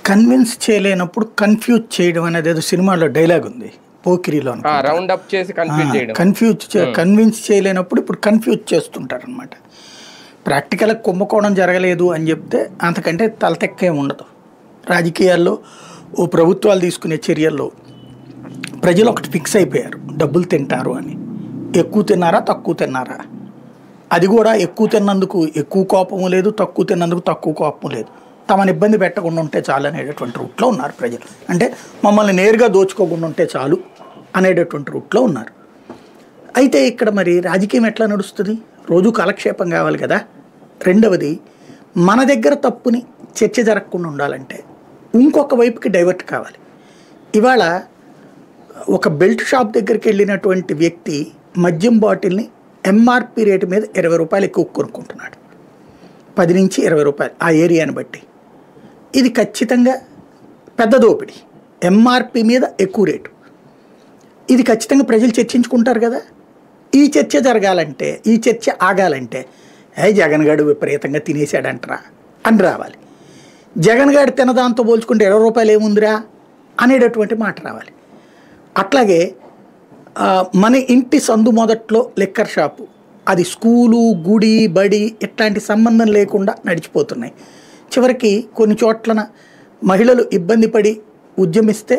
Convince చేయలేనప్పుడు confuse చేయడం అనేది ఏదో సినిమాలో డైలాగ్ ఉంది, పోకిరిలో రౌండ్ అప్ చేసి కన్విన్స్ చేయలేనప్పుడు ఇప్పుడు కన్ఫ్యూజ్ చేస్తుంటారు అనమాట. ప్రాక్టికల్గా కుంభకోణం జరగలేదు అని చెప్తే అంతకంటే తలతెక్కే ఉండదు. రాజకీయాల్లో ఓ ప్రభుత్వాలు తీసుకునే చర్యల్లో ప్రజలు ఒకటి ఫిక్స్ అయిపోయారు, డబ్బులు తింటారు అని. ఎక్కువ తిన్నారా తక్కువ తిన్నారా, అది కూడా ఎక్కువ తిన్నందుకు ఎక్కువ కోపము లేదు, తక్కువ తిన్నందుకు తక్కువ కోపము లేదు. తమను ఇబ్బంది పెట్టకుండా ఉంటే చాలు అనేటటువంటి రూట్లో ఉన్నారు ప్రజలు. అంటే మమ్మల్ని నేరుగా దోచుకోకుండా ఉంటే చాలు అనేటటువంటి రూట్లో ఉన్నారు. అయితే ఇక్కడ మరి రాజకీయం ఎట్లా నడుస్తుంది? రోజు కాలక్షేపం కావాలి కదా. రెండవది, మన దగ్గర తప్పుని చర్చ జరగకుండా ఉండాలంటే ఇంకొక వైపుకి డైవర్ట్ కావాలి. ఇవాళ ఒక బెల్ట్ షాప్ దగ్గరికి వెళ్ళినటువంటి వ్యక్తి మద్యం బాటిల్ని ఎంఆర్పి రేటు మీద 20 రూపాయలు ఎక్కువ కొనుక్కుంటున్నాడు, 10 నుంచి 20 రూపాయలు ఆ ఏరియాని బట్టి. ఇది ఖచ్చితంగా పెద్ద దోపిడీ, ఎంఆర్పి మీద ఎక్కువ రేటు. ఇది ఖచ్చితంగా ప్రజలు చర్చించుకుంటారు కదా. ఈ చర్చ జరగాలంటే, ఈ చర్చ ఆగాలంటే జగన్ గారు విపరీతంగా తినేసాడంటరా అని రావాలి. జగన్ గారు తినదాంతో పోల్చుకుంటే 20 రూపాయలు ఏముందిరా అనేటటువంటి మాట రావాలి. అట్లాగే మన ఇంటి సందు మొదట్లో లిక్కర్ షాపు, అది స్కూలు గుడి బడి ఇట్లాంటి సంబంధం లేకుండా నడిచిపోతున్నాయి. చివరికి కొన్ని చోట్లన మహిళలు ఇబ్బంది పడి ఉద్యమిస్తే